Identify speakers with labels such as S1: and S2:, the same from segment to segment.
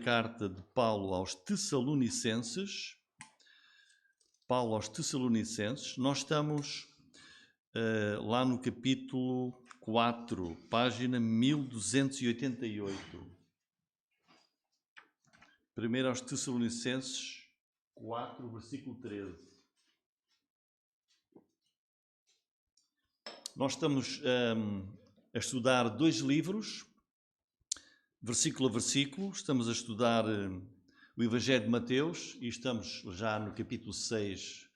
S1: carta de Paulo aos Tessalonicenses. Paulo aos Tessalonicenses. Nós estamos lá no capítulo 4, página 1288. Primeiro aos Tessalonicenses 4, versículo 13. Nós estamos a estudar dois livros, versículo a versículo. Estamos a estudar o Evangelho de Mateus e estamos já no capítulo 6,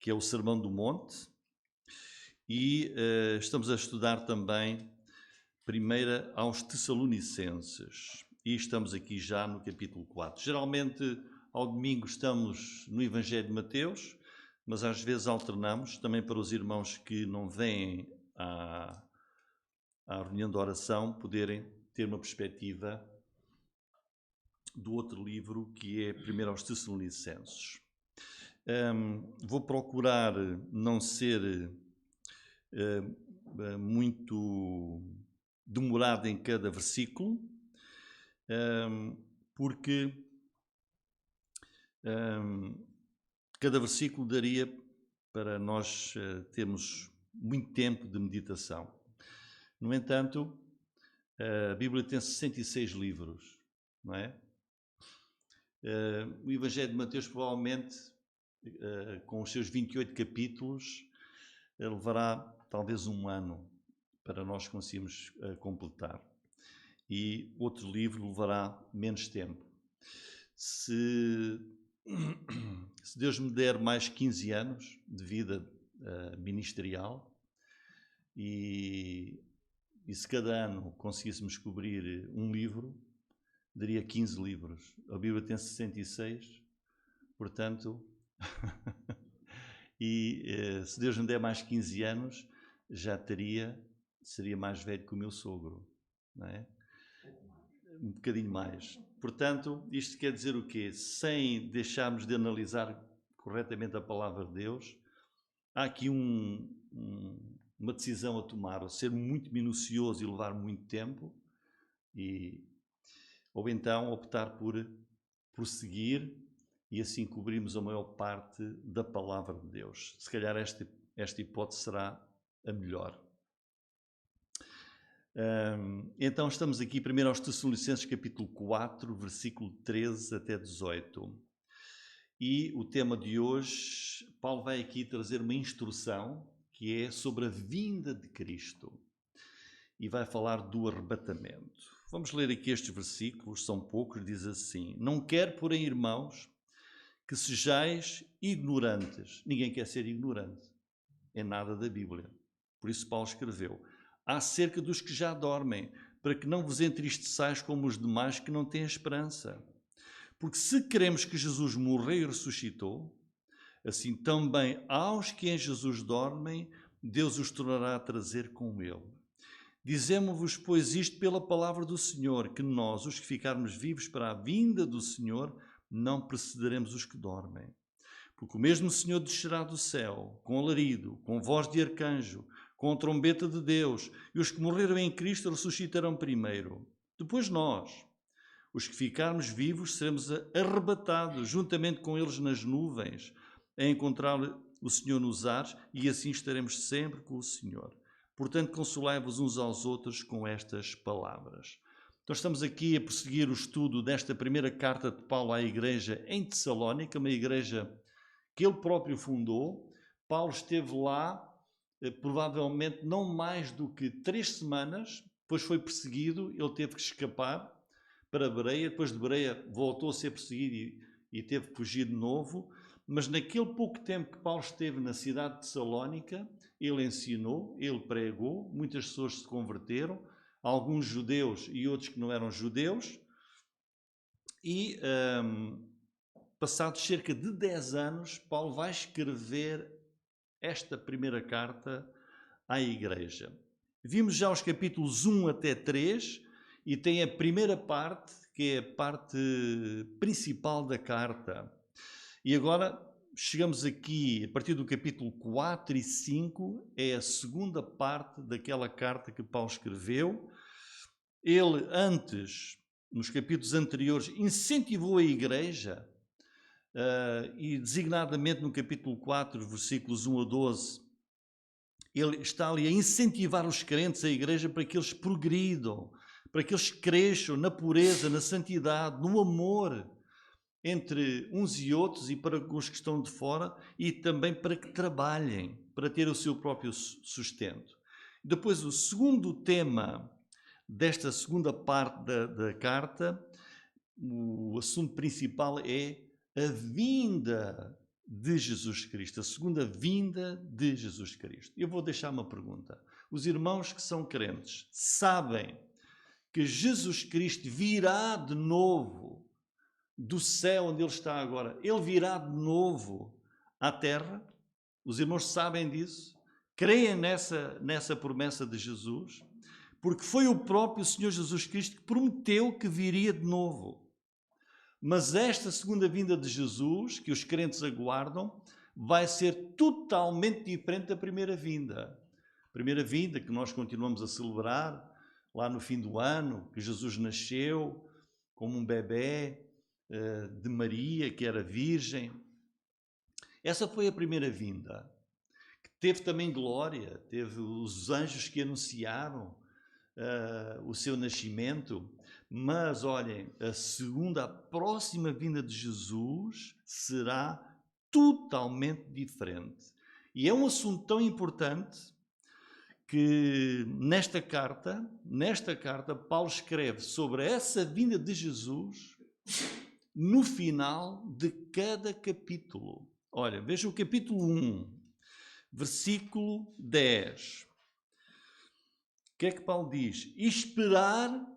S1: que é o Sermão do Monte. E estamos a estudar também primeiro aos Tessalonicenses. E estamos aqui já no capítulo 4. Geralmente, ao domingo, estamos no Evangelho de Mateus, mas às vezes alternamos, também para os irmãos que não vêm à reunião de oração, poderem ter uma perspectiva do outro livro, que é primeiro aos Tessalonicenses. Vou procurar não ser muito demorado em cada versículo, porque cada versículo daria para nós termos muito tempo de meditação. No entanto, a Bíblia tem 66 livros, não é? O Evangelho de Mateus, provavelmente, com os seus 28 capítulos, levará talvez um ano para nós conseguirmos completar. E outro livro levará menos tempo. Se Deus me der mais 15 anos de vida ministerial e se cada ano conseguíssemos cobrir um livro, daria 15 livros. A Bíblia tem 66, portanto, e se Deus me der mais 15 anos, seria mais velho que o meu sogro, não é? Um bocadinho mais. Portanto, isto quer dizer o quê? Sem deixarmos de analisar corretamente a palavra de Deus, há aqui uma decisão a tomar, ou ser muito minucioso e levar muito tempo, ou então optar por prosseguir e assim cobrirmos a maior parte da palavra de Deus. Se calhar esta hipótese será a melhor. Então estamos aqui primeiro aos Tessalonicenses capítulo 4, versículo 13 até 18. E o tema de hoje, Paulo vai aqui trazer uma instrução que é sobre a vinda de Cristo. E vai falar do arrebatamento. Vamos ler aqui estes versículos, são poucos, diz assim: Não quero, porém, irmãos, que sejais ignorantes. Ninguém quer ser ignorante em nada da Bíblia. Por isso Paulo escreveu: acerca dos que já dormem, para que não vos entristeçais como os demais que não têm esperança. Porque se queremos que Jesus morreu e ressuscitou, assim também aos que em Jesus dormem, Deus os tornará a trazer com ele. Dizemos-vos, pois, isto pela palavra do Senhor, que nós, os que ficarmos vivos para a vinda do Senhor, não precederemos os que dormem. Porque o mesmo Senhor descerá do céu, com alarido, com voz de arcanjo, com a trombeta de Deus, e os que morreram em Cristo ressuscitarão primeiro. Depois nós, os que ficarmos vivos, seremos arrebatados juntamente com eles nas nuvens, a encontrar o Senhor nos ares, e assim estaremos sempre com o Senhor. Portanto, consolai-vos uns aos outros com estas palavras. Então estamos aqui a prosseguir o estudo desta primeira carta de Paulo à igreja em Tessalónica, uma igreja que ele próprio fundou. Paulo esteve lá provavelmente não mais do que 3 semanas, depois foi perseguido, ele teve que escapar para Bereia, depois de Bereia voltou a ser perseguido e teve que fugir de novo, mas naquele pouco tempo que Paulo esteve na cidade de Tessalónica, ele ensinou, ele pregou, muitas pessoas se converteram, alguns judeus e outros que não eram judeus, e passados cerca de 10 anos, Paulo vai escrever esta primeira carta à igreja. Vimos já os capítulos 1 até 3 e tem a primeira parte, que é a parte principal da carta. E agora chegamos aqui, a partir do capítulo 4 e 5, é a segunda parte daquela carta que Paulo escreveu. Ele antes nos capítulos anteriores, incentivou a Igreja, e designadamente no capítulo 4, versículos 1 a 12, ele está ali a incentivar os crentes, a Igreja, para que eles progridam, para que eles cresçam na pureza, na santidade, no amor entre uns e outros e para os que estão de fora, e também para que trabalhem, para ter o seu próprio sustento. Depois, o segundo tema desta segunda parte da carta, o assunto principal é a vinda de Jesus Cristo, a segunda vinda de Jesus Cristo. Eu vou deixar uma pergunta. Os irmãos que são crentes sabem que Jesus Cristo virá de novo do céu onde Ele está agora? Ele virá de novo à terra? Os irmãos sabem disso? Creem nessa promessa de Jesus? Porque foi o próprio Senhor Jesus Cristo que prometeu que viria de novo. Mas esta segunda vinda de Jesus, que os crentes aguardam, vai ser totalmente diferente da primeira vinda. A primeira vinda que nós continuamos a celebrar lá no fim do ano, que Jesus nasceu como um bebé de Maria, que era virgem. Essa foi a primeira vinda, que teve também glória, teve os anjos que anunciaram o seu nascimento. Mas olhem, a próxima vinda de Jesus será totalmente diferente. E é um assunto tão importante que nesta carta, Paulo escreve sobre essa vinda de Jesus no final de cada capítulo. Olha, veja o capítulo 1, versículo 10. O que é que Paulo diz? Esperar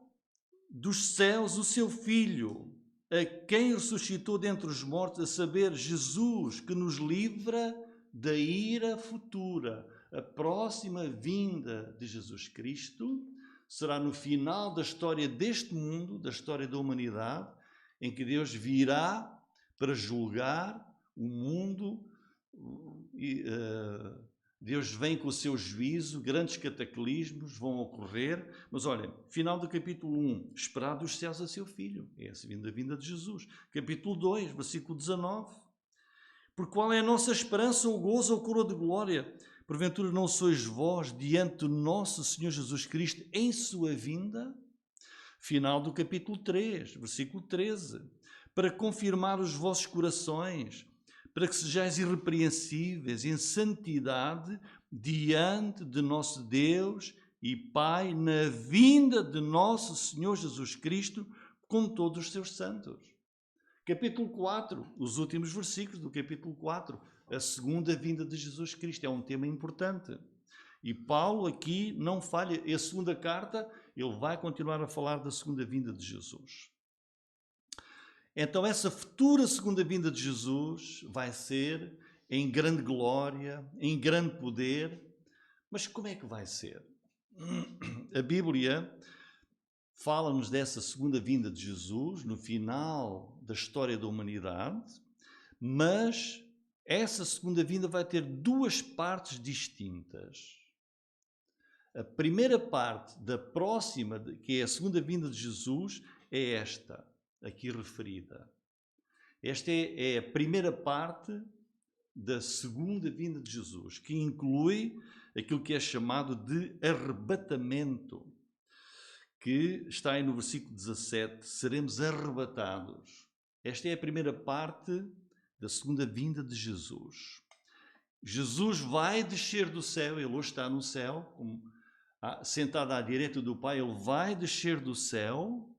S1: dos céus o seu Filho, a quem ressuscitou dentre os mortos, a saber, Jesus, que nos livra da ira futura. A próxima vinda de Jesus Cristo será no final da história deste mundo, da história da humanidade, em que Deus virá para julgar o mundo. Deus vem com o seu juízo, grandes cataclismos vão ocorrer, mas olhem, final do capítulo 1, esperar dos céus a seu Filho, é essa vinda de Jesus. Capítulo 2, versículo 19, por qual é a nossa esperança, o gozo, a coroa de glória? Porventura não sois vós diante do nosso Senhor Jesus Cristo em sua vinda? Final do capítulo 3, versículo 13, para confirmar os vossos corações, para que sejais irrepreensíveis em santidade diante de nosso Deus e Pai, na vinda de nosso Senhor Jesus Cristo com todos os seus santos. Capítulo 4, os últimos versículos do capítulo 4, a segunda vinda de Jesus Cristo, é um tema importante. E Paulo aqui não falha, a segunda carta, ele vai continuar a falar da segunda vinda de Jesus. Então essa futura segunda vinda de Jesus vai ser em grande glória, em grande poder. Mas como é que vai ser? A Bíblia fala-nos dessa segunda vinda de Jesus no final da história da humanidade, mas essa segunda vinda vai ter duas partes distintas. A primeira parte da próxima, que é a segunda vinda de Jesus, é esta, aqui referida. Esta é a primeira parte da segunda vinda de Jesus, que inclui aquilo que é chamado de arrebatamento, que está aí no versículo 17, seremos arrebatados. Esta é a primeira parte da segunda vinda de Jesus. Jesus vai descer do céu, ele hoje está no céu, sentado à direita do Pai, ele vai descer do céu,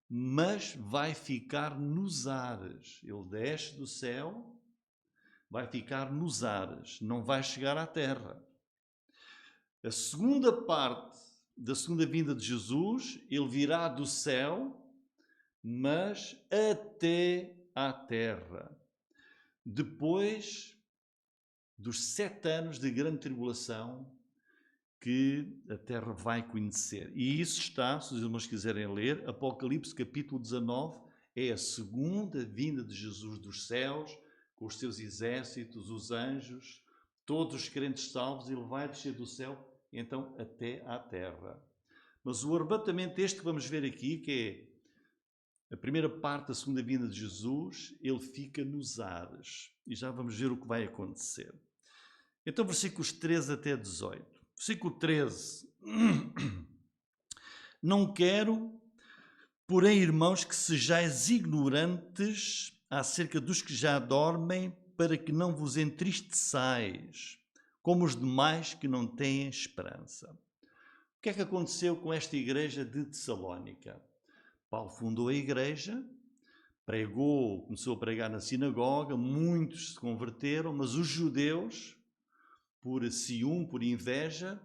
S1: mas vai ficar nos ares. Ele desce do céu, vai ficar nos ares, não vai chegar à terra. A segunda parte da segunda vinda de Jesus, ele virá do céu, mas até à terra. Depois dos 7 anos de grande tribulação que a terra vai conhecer. E isso está, se os irmãos quiserem ler, Apocalipse capítulo 19, é a segunda vinda de Jesus dos céus, com os seus exércitos, os anjos, todos os crentes salvos, ele vai descer do céu, então até à terra. Mas o arrebatamento, este que vamos ver aqui, que é A primeira parte da segunda vinda de Jesus, ele fica nos ares. E já vamos ver o que vai acontecer. Então, versículos 13 até 18. Versículo 13. Não quero, porém, irmãos, que sejais ignorantes acerca dos que já dormem, para que não vos entristeçais, como os demais que não têm esperança. O que é que aconteceu com esta igreja de Tessalónica? Paulo fundou a igreja, pregou, começou a pregar na sinagoga, muitos se converteram, mas os judeus, por ciúme, por inveja,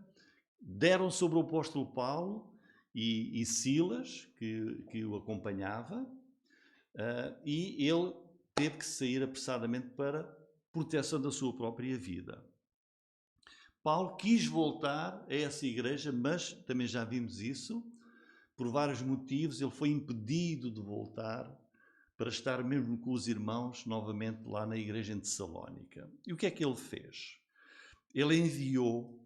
S1: deram sobre o apóstolo Paulo e Silas, que o acompanhava, e ele teve que sair apressadamente para proteção da sua própria vida. Paulo quis voltar a essa igreja, mas também já vimos isso, por vários motivos, ele foi impedido de voltar para estar mesmo com os irmãos novamente lá na igreja em Tessalónica. E o que é que ele fez? Ele enviou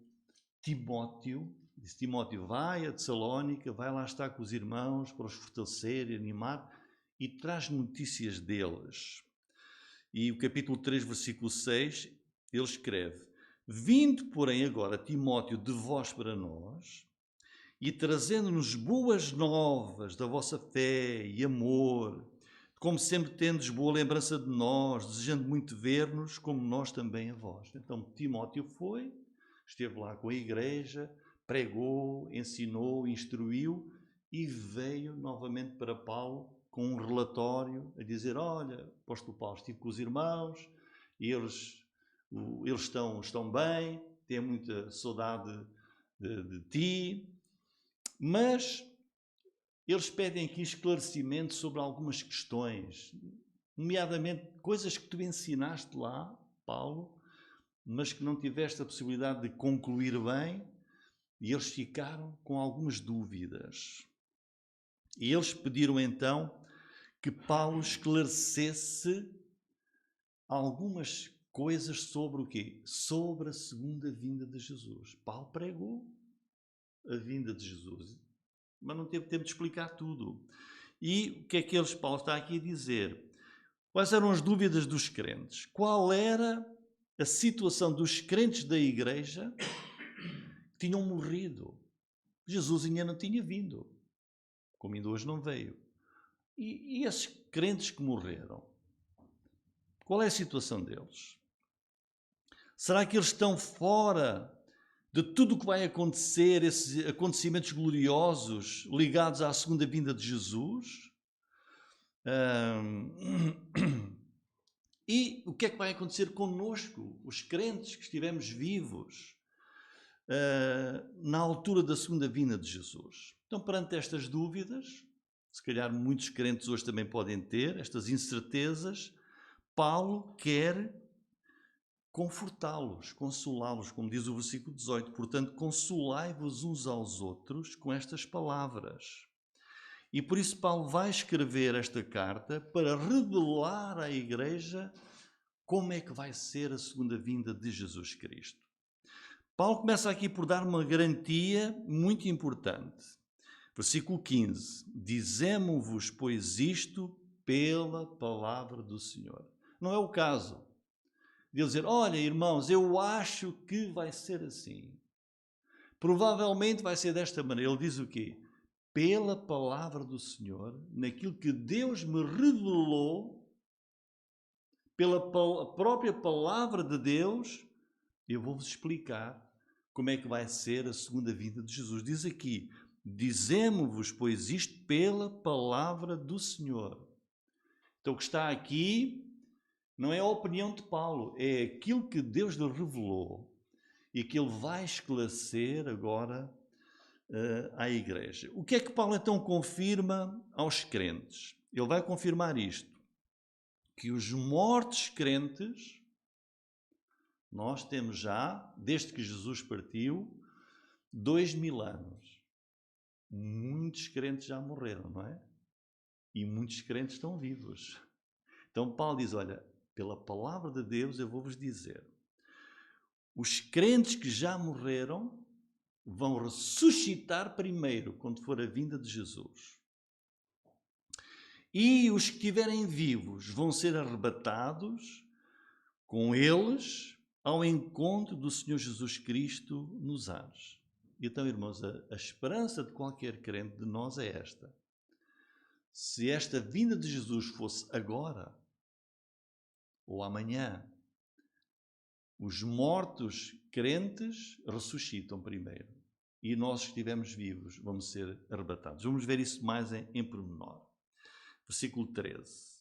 S1: Timóteo, disse: Timóteo, vai a Tessalónica, vai lá estar com os irmãos para os fortalecer e animar, e traz notícias deles. E o capítulo 3, versículo 6, ele escreve: vindo, porém, agora Timóteo de vós para nós, e trazendo-nos boas novas da vossa fé e amor, como sempre tendes boa lembrança de nós, desejando muito ver-nos, como nós também a vós. Então Timóteo foi, esteve lá com a igreja, pregou, ensinou, instruiu e veio novamente para Paulo com um relatório a dizer: olha, apóstolo Paulo, estive com os irmãos, e eles estão bem, têm muita saudade de ti, mas eles pedem aqui esclarecimento sobre algumas questões, nomeadamente coisas que tu ensinaste lá, Paulo, mas que não tiveste a possibilidade de concluir bem, e eles ficaram com algumas dúvidas. E eles pediram então que Paulo esclarecesse algumas coisas sobre o quê? Sobre a segunda vinda de Jesus. Paulo pregou a vinda de Jesus, mas não teve tempo de explicar tudo. E o que é que Paulo está aqui a dizer? Quais eram as dúvidas dos crentes? Qual era a situação dos crentes da igreja que tinham morrido? Jesus ainda não tinha vindo, como ainda hoje não veio. E esses crentes que morreram, qual é a situação deles? Será que eles estão fora de tudo o que vai acontecer, esses acontecimentos gloriosos ligados à segunda vinda de Jesus? E o que é que vai acontecer connosco, os crentes que estivemos vivos na altura da segunda vinda de Jesus? Então, perante estas dúvidas, se calhar muitos crentes hoje também podem ter estas incertezas, Paulo quer confortá-los, consolá-los, como diz o versículo 18. Portanto, consolai-vos uns aos outros com estas palavras. E por isso Paulo vai escrever esta carta para revelar à igreja como é que vai ser a segunda vinda de Jesus Cristo. Paulo começa aqui por dar uma garantia muito importante. Versículo 15. Dizemo-vos, pois, isto pela palavra do Senhor. Não é o caso de ele dizer: olha, irmãos, eu acho que vai ser assim. Provavelmente vai ser desta maneira. Ele diz o quê? Pela palavra do Senhor, naquilo que Deus me revelou, pela própria palavra de Deus, eu vou-vos explicar como é que vai ser a segunda vinda de Jesus. Diz aqui: dizemo-vos, pois, isto pela palavra do Senhor. Então o que está aqui não é a opinião de Paulo, é aquilo que Deus lhe revelou e que ele vai esclarecer agora à igreja. O que é que Paulo então confirma aos crentes? Ele vai confirmar isto: que os mortos crentes, nós temos já, desde que Jesus partiu, 2000 anos. Muitos crentes já morreram, não é? E muitos crentes estão vivos. Então Paulo diz: olha, pela palavra de Deus eu vou-vos dizer, os crentes que já morreram vão ressuscitar primeiro, quando for a vinda de Jesus. E os que estiverem vivos vão ser arrebatados com eles ao encontro do Senhor Jesus Cristo nos ares. Então, irmãos, a esperança de qualquer crente de nós é esta. Se esta vinda de Jesus fosse agora ou amanhã, os mortos crentes ressuscitam primeiro e nós que estivermos vivos vamos ser arrebatados. Vamos ver isso mais em pormenor. Versículo 13.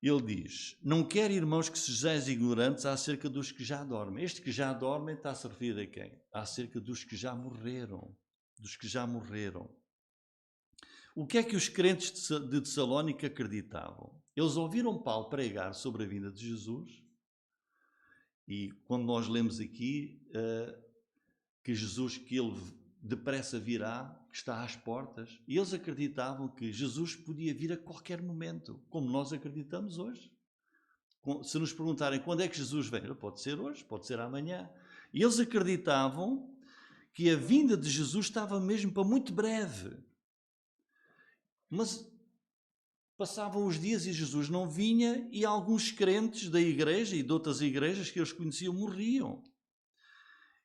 S1: Ele diz: não quero, irmãos, que sejais ignorantes acerca dos que já dormem. Este que já dormem está a se referir a quem? Acerca dos que já morreram. Dos que já morreram. O que é que os crentes de Tessalónica acreditavam? Eles ouviram Paulo pregar sobre a vinda de Jesus e quando nós lemos aqui que Jesus, que ele depressa virá, que está às portas, e eles acreditavam que Jesus podia vir a qualquer momento, como nós acreditamos hoje. Se nos perguntarem quando é que Jesus vem, pode ser hoje, pode ser amanhã. E eles acreditavam que a vinda de Jesus estava mesmo para muito breve. Mas passavam os dias e Jesus não vinha e alguns crentes da igreja e de outras igrejas que eles conheciam morriam.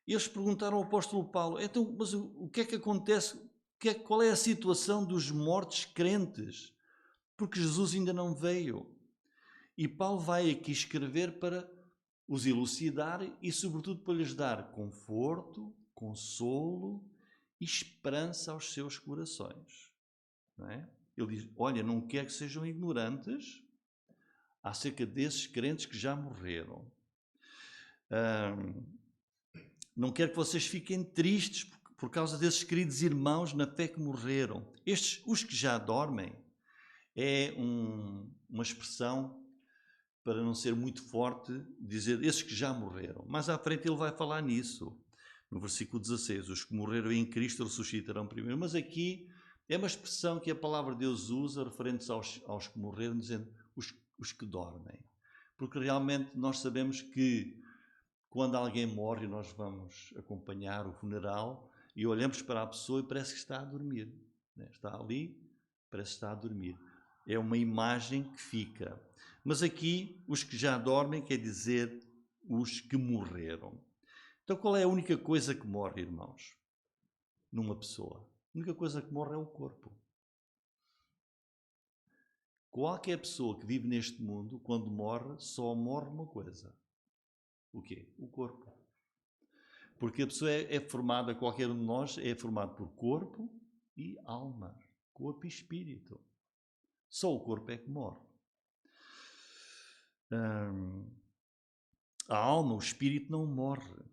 S1: E eles perguntaram ao apóstolo Paulo, então, mas o que é que acontece? Qual é a situação dos mortos crentes? Porque Jesus ainda não veio. E Paulo vai aqui escrever para os elucidar e, sobretudo, para lhes dar conforto, consolo e esperança aos seus corações. Não é? Ele diz, olha, não quero que sejam ignorantes acerca desses crentes que já morreram. Não quero que vocês fiquem tristes por causa desses queridos irmãos na fé que morreram. Estes, os que já dormem, é uma expressão, para não ser muito forte, dizer esses que já morreram. Mais à frente ele vai falar nisso. No versículo 16, os que morreram em Cristo ressuscitarão primeiro. Mas aqui é uma expressão que a palavra de Deus usa, referente aos que morreram, dizendo os que dormem. Porque realmente nós sabemos que quando alguém morre, nós vamos acompanhar o funeral e olhamos para a pessoa e parece que está a dormir. Está ali, parece que está a dormir. É uma imagem que fica. Mas aqui, os que já dormem quer dizer os que morreram. Então, qual é a única coisa que morre, irmãos? Numa pessoa. A única coisa que morre é o corpo. Qualquer pessoa que vive neste mundo, quando morre, só morre uma coisa. O quê? O corpo. Porque a pessoa é formada, qualquer um de nós é formado por corpo e alma. Corpo e espírito. Só o corpo é que morre. A alma, o espírito não morre,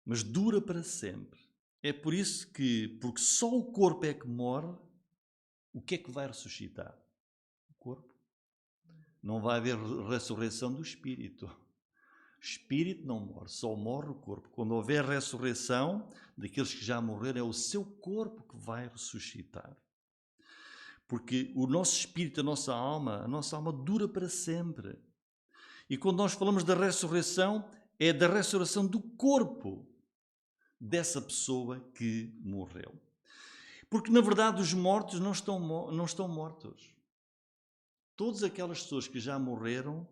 S1: mas dura para sempre. É por isso que, porque só o corpo é que morre, o que é que vai ressuscitar? O corpo. Não vai haver ressurreição do espírito. O espírito não morre, só morre o corpo. Quando houver ressurreição daqueles que já morreram, é o seu corpo que vai ressuscitar. Porque o nosso espírito, a nossa alma dura para sempre. E quando nós falamos da ressurreição, é da ressurreição do corpo dessa pessoa que morreu. Porque, na verdade, os mortos não estão mortos. Todas aquelas pessoas que já morreram,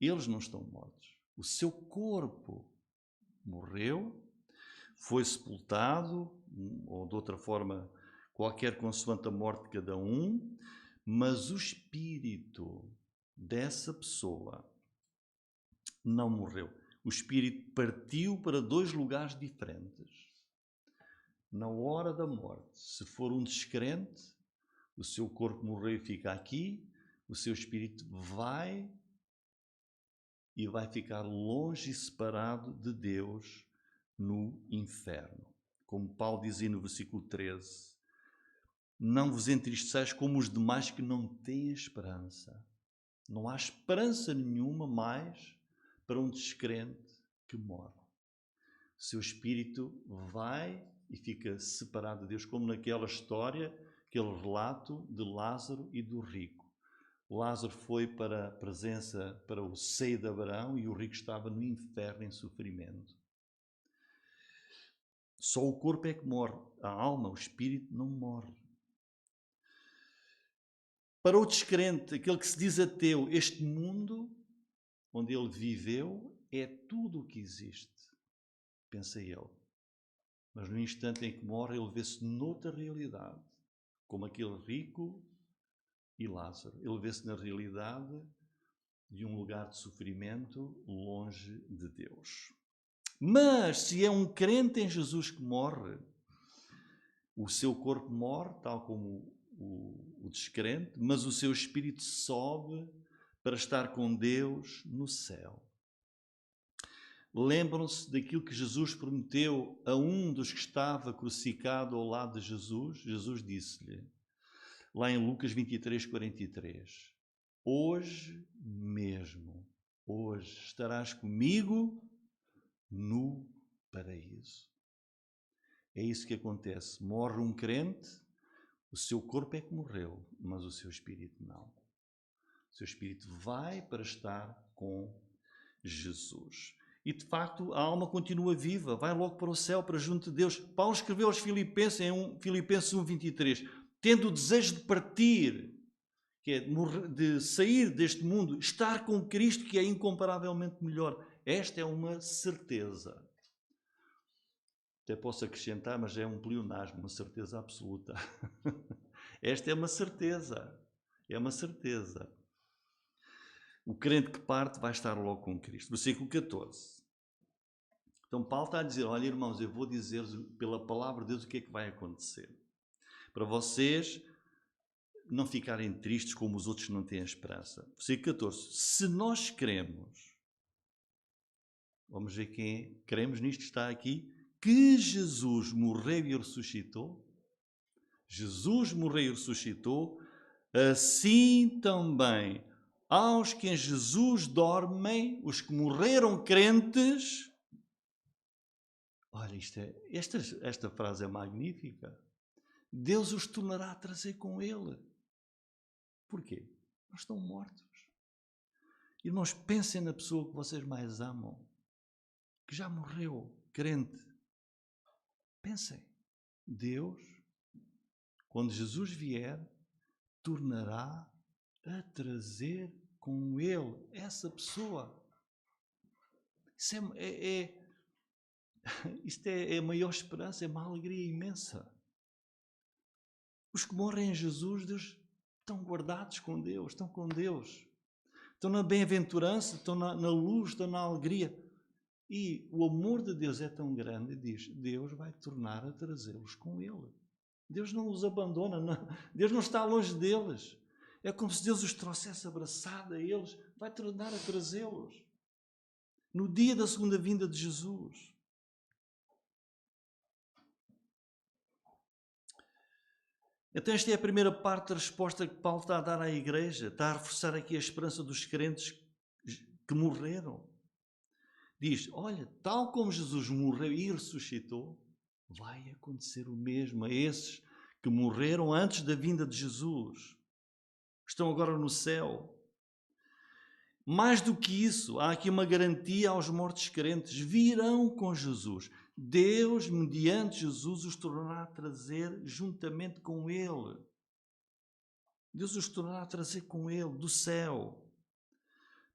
S1: eles não estão mortos. O seu corpo morreu, foi sepultado, ou de outra forma, qualquer consoante a morte de cada um, mas o espírito dessa pessoa não morreu. O espírito partiu para dois lugares diferentes. Na hora da morte, se for um descrente, o seu corpo morreu e fica aqui, o seu espírito vai ficar longe e separado de Deus no inferno. Como Paulo dizia no versículo 13, não vos entristeçais como os demais que não têm esperança. Não há esperança nenhuma mais para um descrente que morre. O seu espírito vai e fica separado de Deus, como naquela história, aquele relato de Lázaro e do rico. Lázaro foi para a presença, para o seio de Abraão, e o rico estava no inferno em sofrimento. Só o corpo é que morre. A alma, o espírito, não morre. Para o descrente, aquele que se diz ateu, este mundo onde ele viveu é tudo o que existe, pensa ele. Mas no instante em que morre, ele vê-se noutra realidade, como aquele rico e Lázaro. Ele vê-se na realidade de um lugar de sofrimento longe de Deus. Mas se é um crente em Jesus que morre, o seu corpo morre, tal como o descrente, mas o seu espírito sobe para estar com Deus no céu. Lembram-se daquilo que Jesus prometeu a um dos que estava crucificado ao lado de Jesus? Jesus disse-lhe, lá em Lucas 23, 43, hoje mesmo, hoje estarás comigo no paraíso. É isso que acontece. Morre um crente, o seu corpo é que morreu, mas o seu espírito não. O seu espírito vai para estar com Jesus. E, de facto, a alma continua viva, vai logo para o céu, para junto de Deus. Paulo escreveu aos Filipenses, em Filipenses 1:23, tendo o desejo de partir, que é de sair deste mundo, estar com Cristo, que é incomparavelmente melhor. Esta é uma certeza. Até posso acrescentar, mas é um pleonasmo, uma certeza absoluta. Esta é uma certeza. É uma certeza. O crente que parte vai estar logo com Cristo. Versículo 14. Então Paulo está a dizer, olha irmãos, eu vou dizer pela palavra de Deus o que é que vai acontecer. Para vocês não ficarem tristes como os outros que não têm esperança. Versículo 14. Se nós cremos, vamos ver quem é, cremos nisto que está aqui, que Jesus morreu e ressuscitou. Jesus morreu e ressuscitou, assim também aos que em Jesus dormem, os que morreram crentes. Olha, esta frase é magnífica. Deus os tornará a trazer com Ele. Porquê? Eles estão mortos. Irmãos, pensem na pessoa que vocês mais amam, que já morreu, crente. Pensem. Deus, quando Jesus vier, tornará a trazer com Ele essa pessoa. Isto é a maior esperança, é uma alegria imensa. Os que morrem em Jesus, Deus, estão guardados com Deus, estão com Deus. Estão na bem-aventurança, estão na luz, estão na alegria. E o amor de Deus é tão grande, diz, Deus vai tornar a trazê-los com Ele. Deus não os abandona, não. Deus não está longe deles. É como se Deus os trouxesse abraçado a eles, vai tornar a trazê-los. No dia da segunda vinda de Jesus. Então esta é a primeira parte da resposta que Paulo está a dar à igreja. Está a reforçar aqui a esperança dos crentes que morreram. Diz, olha, tal como Jesus morreu e ressuscitou, vai acontecer o mesmo a esses que morreram antes da vinda de Jesus. Estão agora no céu. Mais do que isso, há aqui uma garantia aos mortos crentes. Virão com Jesus. Deus, mediante Jesus, os tornará a trazer juntamente com Ele. Deus os tornará a trazer com Ele, do céu.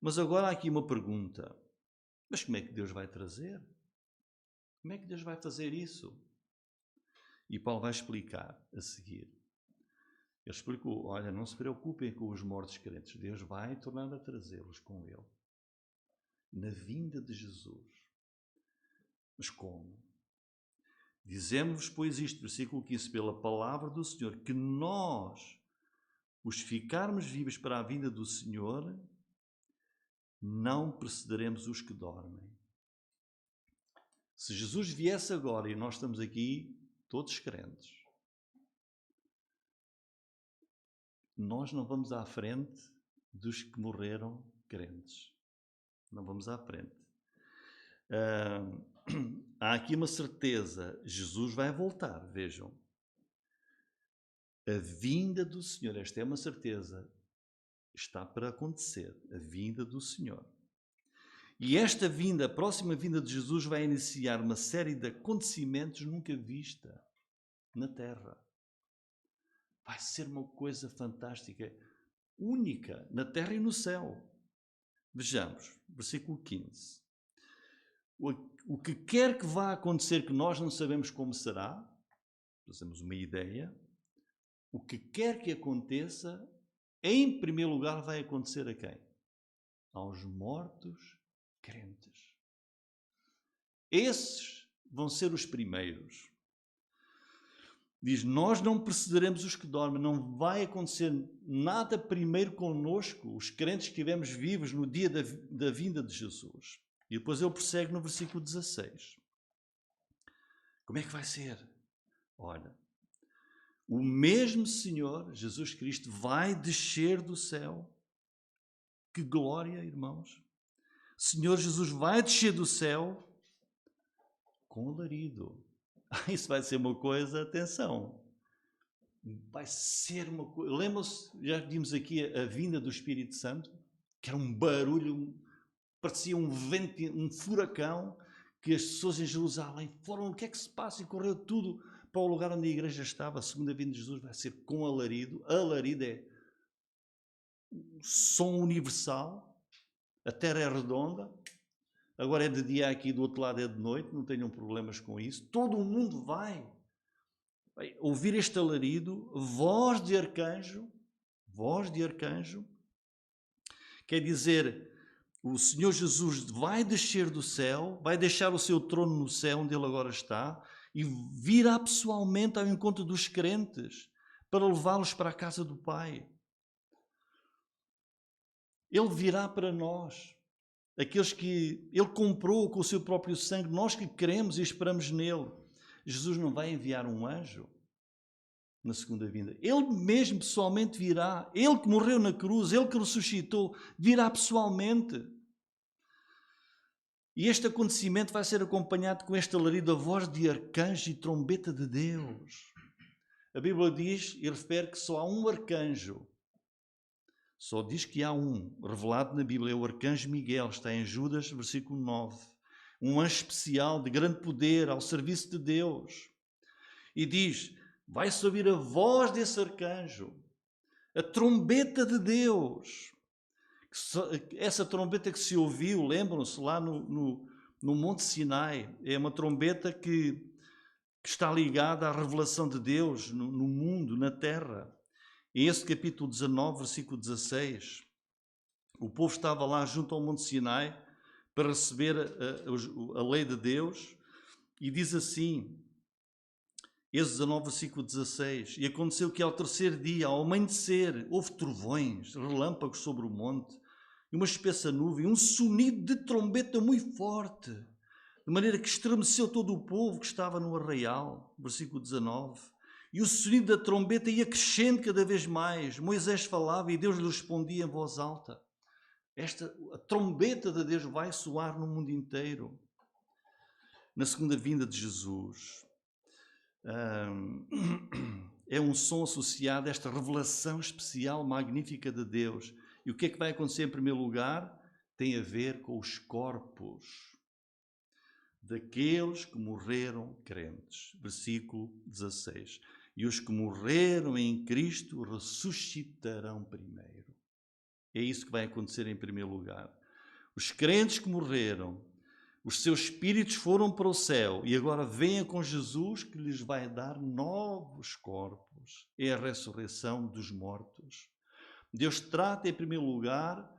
S1: Mas agora há aqui uma pergunta. Mas como é que Deus vai trazer? Como é que Deus vai fazer isso? E Paulo vai explicar a seguir. Ele explicou, olha, não se preocupem com os mortos crentes. Deus vai tornar a trazê-los com Ele. Na vinda de Jesus. Mas como? Dizemos-vos, pois isto, versículo 15, pela palavra do Senhor, que nós, os ficarmos vivos para a vinda do Senhor, não precederemos os que dormem. Se Jesus viesse agora e nós estamos aqui todos crentes, nós não vamos à frente dos que morreram crentes. Não vamos à frente. Há aqui uma certeza, Jesus vai voltar, vejam. A vinda do Senhor, esta é uma certeza, está para acontecer, a vinda do Senhor. E esta vinda, a próxima vinda de Jesus, vai iniciar uma série de acontecimentos nunca vista na Terra. Vai ser uma coisa fantástica. única na terra e no céu. Vejamos, versículo 15. O que quer que vá acontecer, que nós não sabemos como será, fazemos uma ideia, o que quer que aconteça, em primeiro lugar vai acontecer a quem? Aos mortos crentes. Esses vão ser os primeiros. Diz, nós não precederemos os que dormem, não vai acontecer nada primeiro connosco, os crentes que estivemos vivos no dia da vinda de Jesus. E depois ele prossegue no versículo 16. Como é que vai ser? Olha, o mesmo Senhor, Jesus Cristo, vai descer do céu. Que glória, irmãos! Senhor Jesus vai descer do céu com alarido. Isso vai ser uma coisa, atenção, vai ser uma coisa. Lembram-se, já vimos aqui a vinda do Espírito Santo, que era um barulho, parecia um vento, um furacão, que as pessoas em Jerusalém foram, o que é que se passa? E correu tudo para o lugar onde a igreja estava. A segunda vinda de Jesus vai ser com alarido. Alarido é som universal, a terra é redonda, agora é de dia aqui, do outro lado é de noite, não tenham problemas com isso. Todo o mundo vai ouvir este alarido, voz de arcanjo, quer dizer, o Senhor Jesus vai descer do céu, vai deixar o seu trono no céu, onde ele agora está, e virá pessoalmente ao encontro dos crentes, para levá-los para a casa do Pai. Ele virá para nós, aqueles que ele comprou com o seu próprio sangue, nós que cremos e esperamos nele. Jesus não vai enviar um anjo na segunda vinda. Ele mesmo pessoalmente virá. Ele que morreu na cruz, ele que ressuscitou, virá pessoalmente. E este acontecimento vai ser acompanhado com este alarido, a voz de arcanjo e trombeta de Deus. A Bíblia diz e refere que só há um arcanjo. Só diz que há um, revelado na Bíblia, é o arcanjo Miguel, está em Judas, versículo 9. Um anjo especial de grande poder ao serviço de Deus. E diz, vai-se ouvir a voz desse arcanjo, a trombeta de Deus. Essa trombeta que se ouviu, lembram-se, lá no Monte Sinai, é uma trombeta que está ligada à revelação de Deus no mundo, na terra. Em esse capítulo 19, versículo 16, o povo estava lá junto ao Monte Sinai para receber a lei de Deus, e diz assim, Êxodo 19, versículo 16, e aconteceu que ao terceiro dia, ao amanhecer, houve trovões, relâmpagos sobre o monte, e uma espessa nuvem, um sonido de trombeta muito forte, de maneira que estremeceu todo o povo que estava no arraial, versículo 19. E o sonido da trombeta ia crescendo cada vez mais. Moisés falava e Deus lhe respondia em voz alta. A trombeta de Deus vai soar no mundo inteiro. Na segunda vinda de Jesus, é um som associado a esta revelação especial, magnífica de Deus. E o que é que vai acontecer em primeiro lugar? Tem a ver com os corpos daqueles que morreram crentes. Versículo 16. E os que morreram em Cristo ressuscitarão primeiro. É isso que vai acontecer em primeiro lugar. Os crentes que morreram, os seus espíritos foram para o céu e agora venham com Jesus, que lhes vai dar novos corpos. É a ressurreição dos mortos. Deus trata em primeiro lugar,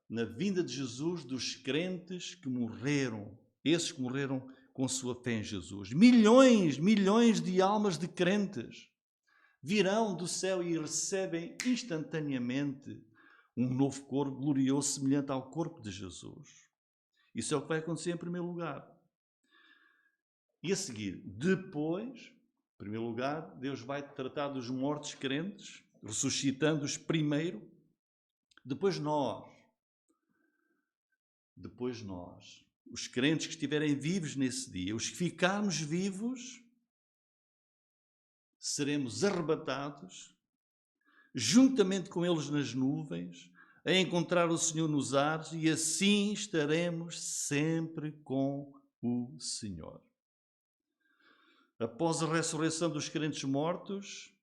S1: na vinda de Jesus, dos crentes que morreram, esses que morreram com sua fé em Jesus. Milhões de almas de crentes virão do céu e recebem instantaneamente um novo corpo glorioso semelhante ao corpo de Jesus. Isso é o que vai acontecer em primeiro lugar. E a seguir, depois, em primeiro lugar, Deus vai tratar dos mortos crentes, ressuscitando-os primeiro. Depois nós, os crentes que estiverem vivos nesse dia, os que ficarmos vivos, seremos arrebatados, juntamente com eles nas nuvens, a encontrar o Senhor nos ares, e assim estaremos sempre com o Senhor. Após a ressurreição dos crentes mortos,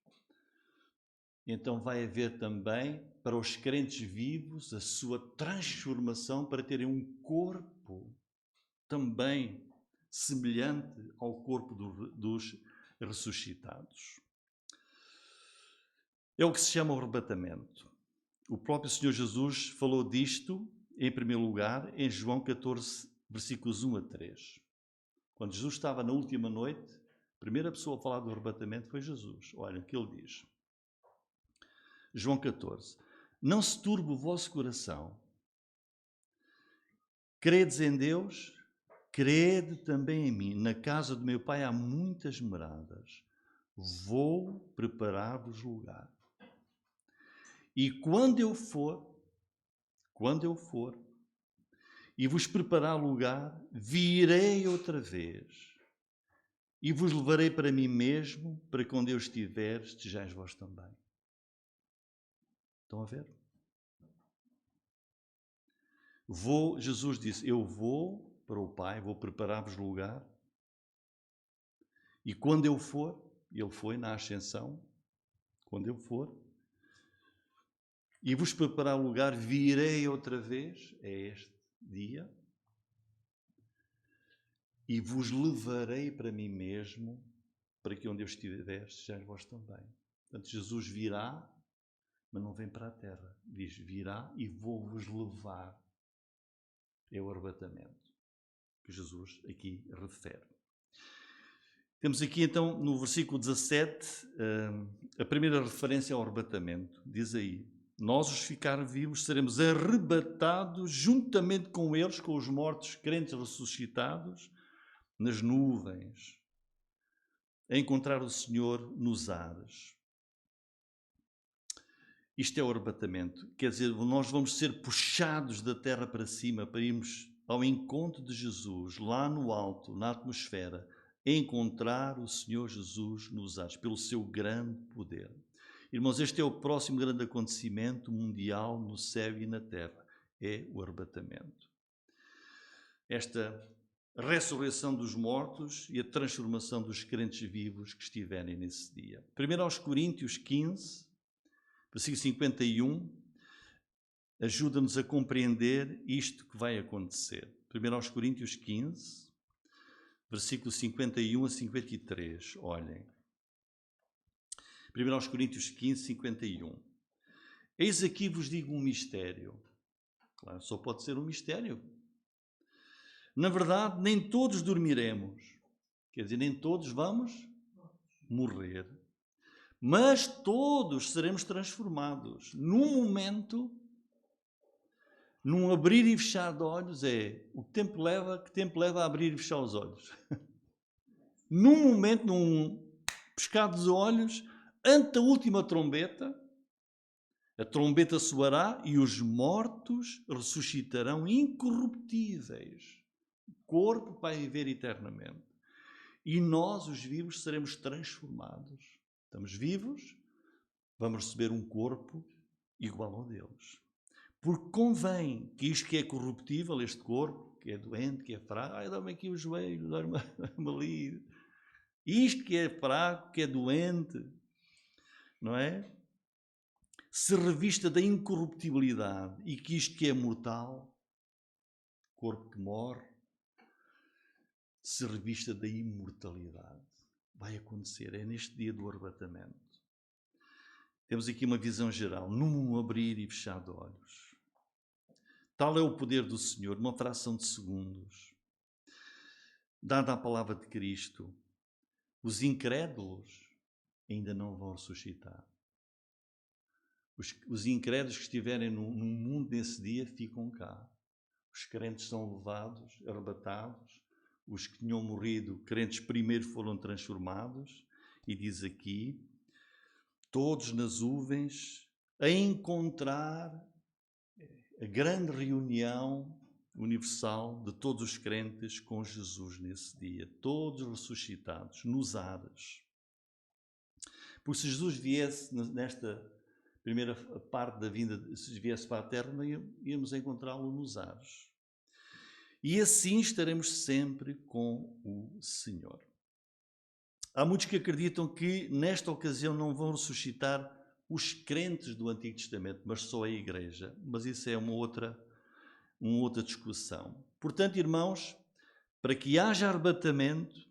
S1: então vai haver também para os crentes vivos a sua transformação para terem um corpo também semelhante ao corpo dos ressuscitados. É o que se chama o arrebatamento. O próprio Senhor Jesus falou disto, em primeiro lugar, em João 14, versículos 1 a 3. Quando Jesus estava na última noite, a primeira pessoa a falar do arrebatamento foi Jesus. Olha o que ele diz. João 14. Não se turbe o vosso coração. Credes em Deus, crede também em mim. Na casa do meu Pai há muitas moradas. Vou preparar-vos lugar. E quando eu for e vos preparar lugar, virei outra vez e vos levarei para mim mesmo, para que onde eu estiver, estejais vós também. Estão a ver? Jesus disse, eu vou para o Pai, vou preparar-vos lugar, e quando eu for, ele foi na ascensão, quando eu for, e vos preparar lugar, virei outra vez, é este dia, e vos levarei para mim mesmo, para que onde eu estiver, estejais vós também. Portanto, Jesus virá, mas não vem para a terra. Diz, virá e vou-vos levar. É o arrebatamento que Jesus aqui refere. Temos aqui então no versículo 17 a primeira referência ao arrebatamento. Diz aí, nós os ficar vivos seremos arrebatados juntamente com eles, com os mortos crentes ressuscitados, nas nuvens, a encontrar o Senhor nos ares. Isto é o arrebatamento. Quer dizer, nós vamos ser puxados da terra para cima para irmos ao encontro de Jesus, lá no alto, na atmosfera, encontrar o Senhor Jesus nos ares, pelo seu grande poder. Irmãos, este é o próximo grande acontecimento mundial no céu e na terra. É o arrebatamento. Esta ressurreição dos mortos e a transformação dos crentes vivos que estiverem nesse dia. 1 Coríntios 15, versículo 51, ajuda-nos a compreender isto que vai acontecer. 1 Coríntios 15, versículo 51 a 53, olhem. 1 Coríntios 15, 51. Eis aqui vos digo um mistério. Claro, só pode ser um mistério. Na verdade, nem todos dormiremos. Quer dizer, nem todos vamos morrer. Mas todos seremos transformados. Num momento, num abrir e fechar de olhos, que tempo leva a abrir e fechar os olhos? Num momento, num piscar dos olhos, ante a última trombeta, a trombeta soará e os mortos ressuscitarão incorruptíveis. O corpo vai viver eternamente. E nós, os vivos, seremos transformados. Estamos vivos, vamos receber um corpo igual ao deles. Porque convém que isto que é corruptível, este corpo, que é doente, que é fraco, dá-me aqui o joelho, dá-me ali. Isto que é fraco, que é doente, não é? Se revista da incorruptibilidade e que isto que é mortal, corpo que morre, se revista da imortalidade. Vai acontecer, é neste dia do arrebatamento. Temos aqui uma visão geral, num abrir e fechar de olhos. Tal é o poder do Senhor, numa fração de segundos. Dada a palavra de Cristo, os incrédulos ainda não vão ressuscitar. Os incrédulos que estiverem no mundo nesse dia ficam cá. Os crentes são levados, arrebatados. Os que tinham morrido, crentes primeiro foram transformados. E diz aqui, todos nas nuvens, a encontrar a grande reunião universal de todos os crentes com Jesus nesse dia. Todos ressuscitados, nos ares. Porque se Jesus viesse nesta primeira parte da vinda, se viesse para a terra, íamos encontrá-lo nos ares. E assim estaremos sempre com o Senhor. Há muitos que acreditam que nesta ocasião não vão ressuscitar os crentes do Antigo Testamento, mas só a igreja. Mas isso é uma outra discussão. Portanto, irmãos, para que haja arrebatamento,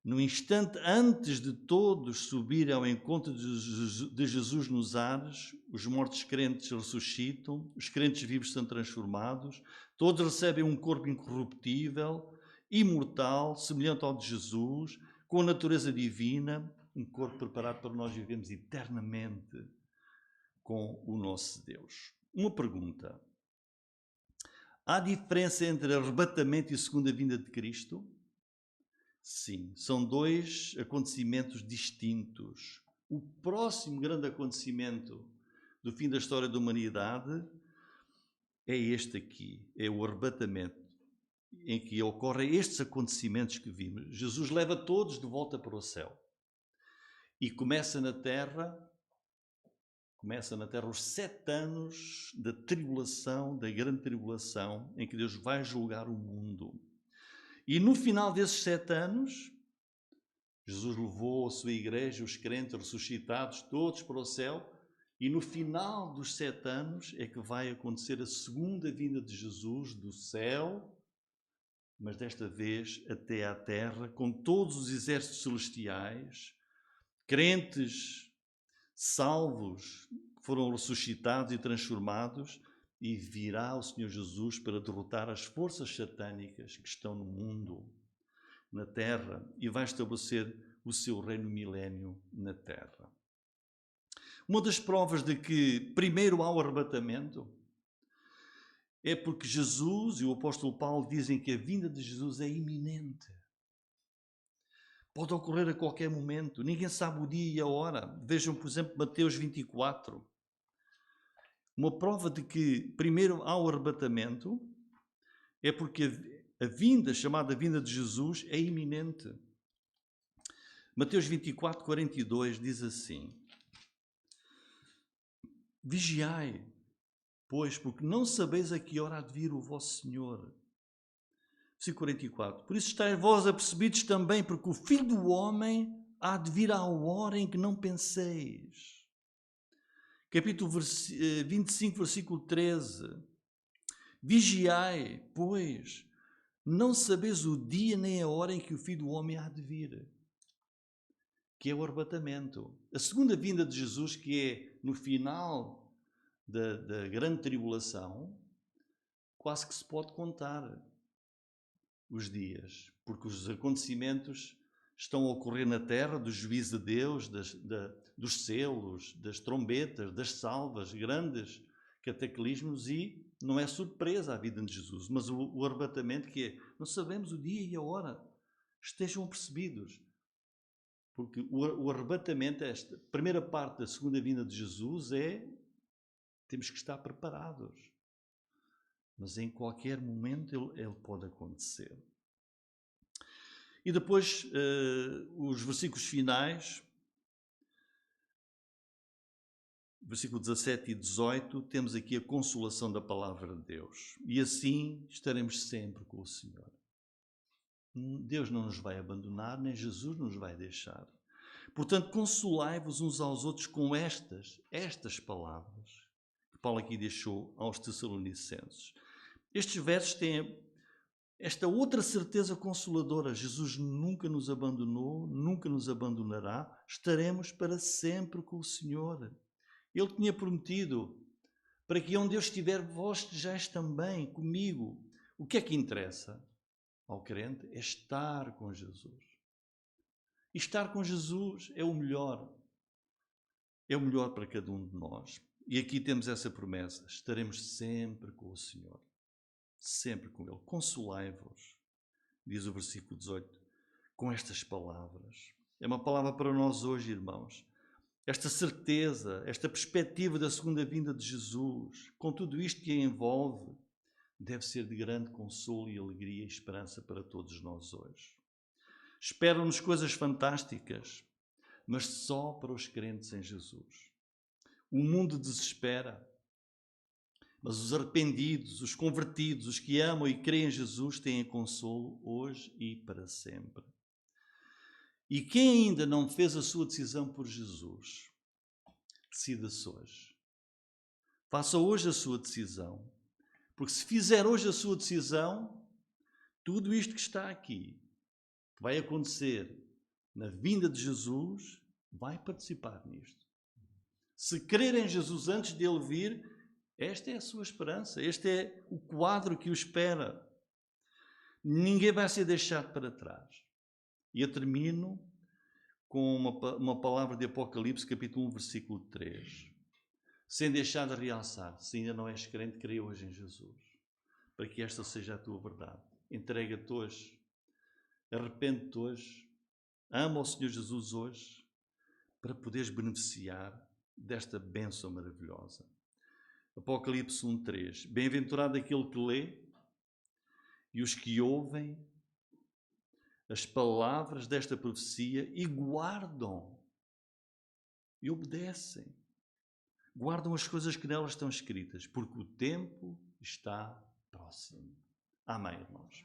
S1: no instante antes de todos subirem ao encontro de Jesus nos ares, os mortos crentes ressuscitam, os crentes vivos são transformados, todos recebem um corpo incorruptível, imortal, semelhante ao de Jesus, com a natureza divina, um corpo preparado para nós vivermos eternamente com o nosso Deus. Uma pergunta: há diferença entre arrebatamento e segunda vinda de Cristo? Sim, são dois acontecimentos distintos. O próximo grande acontecimento do fim da história da humanidade é este aqui, é o arrebatamento, em que ocorrem estes acontecimentos que vimos. Jesus leva todos de volta para o céu e começa na terra os 7 anos da tribulação, da grande tribulação, em que Deus vai julgar o mundo. E no final desses 7 anos, Jesus levou a sua igreja, os crentes ressuscitados, todos para o céu, e no final dos 7 anos é que vai acontecer a segunda vinda de Jesus do céu, mas desta vez até à terra, com todos os exércitos celestiais, crentes salvos, que foram ressuscitados e transformados, e virá o Senhor Jesus para derrotar as forças satânicas que estão no mundo, na terra, e vai estabelecer o seu reino milénio na terra. Uma das provas de que primeiro há o arrebatamento é porque Jesus e o apóstolo Paulo dizem que a vinda de Jesus é iminente. Pode ocorrer a qualquer momento, ninguém sabe o dia e a hora. Vejam, por exemplo, Mateus 24. Uma prova de que primeiro há o arrebatamento é porque a vinda, chamada vinda de Jesus, é iminente. Mateus 24, 42 diz assim: vigiai, pois, porque não sabeis a que hora há de vir o vosso Senhor. Versículo 44. Por isso estáis vós apercebidos também, porque o Filho do Homem há de vir à hora em que não penseis. Capítulo 25, versículo 13. Vigiai, pois, não sabeis o dia nem a hora em que o Filho do Homem há de vir. Que é o arrebatamento. A segunda vinda de Jesus, que é no final da grande tribulação, quase que se pode contar os dias, porque os acontecimentos estão a ocorrer na terra, do juízo de Deus, dos selos, das trombetas, das salvas, grandes cataclismos, e não é surpresa a vida de Jesus, mas o arrebatamento, que é, não sabemos o dia e a hora, estejam percebidos, porque o arrebatamento, esta primeira parte da segunda vinda de Jesus, temos que estar preparados, mas em qualquer momento ele pode acontecer. E depois, os versículos finais, versículo 17 e 18, temos aqui a consolação da palavra de Deus. E assim estaremos sempre com o Senhor. Deus não nos vai abandonar, nem Jesus nos vai deixar. Portanto, consolai-vos uns aos outros com estas palavras que Paulo aqui deixou aos Tessalonicenses. Estes versos têm esta outra certeza consoladora: Jesus nunca nos abandonou, nunca nos abandonará, estaremos para sempre com o Senhor. Ele tinha prometido: para que onde eu estiver, vós estejais também comigo. O que é que interessa ao crente? É estar com Jesus. E estar com Jesus é o melhor. É o melhor para cada um de nós. E aqui temos essa promessa: estaremos sempre com o Senhor. Sempre com Ele. Consolai-vos, diz o versículo 18, com estas palavras. É uma palavra para nós hoje, irmãos. Esta certeza, esta perspectiva da segunda vinda de Jesus, com tudo isto que a envolve, deve ser de grande consolo e alegria e esperança para todos nós hoje. Esperam-nos coisas fantásticas, mas só para os crentes em Jesus. O mundo desespera, mas os arrependidos, os convertidos, os que amam e creem em Jesus têm consolo hoje e para sempre. E quem ainda não fez a sua decisão por Jesus, Decida-se hoje. Faça hoje a sua decisão. Porque se fizer hoje a sua decisão, tudo isto que está aqui, que vai acontecer na vinda de Jesus, vai participar nisto. Se crer em Jesus antes dele vir, esta é a sua esperança. Este é o quadro que o espera. Ninguém vai ser deixado para trás. E eu termino com uma palavra de Apocalipse, capítulo 1, versículo 3. Sem deixar de realçar, se ainda não és crente, crê hoje em Jesus. Para que esta seja a tua verdade. Entrega-te hoje. Arrepende-te hoje. Ama o Senhor Jesus hoje, para poderes beneficiar desta bênção maravilhosa. Apocalipse 1:3. Bem-aventurado aquele que lê e os que ouvem as palavras desta profecia e guardam e obedecem. Guardam as coisas que nelas estão escritas, porque o tempo está próximo. Amém, irmãos.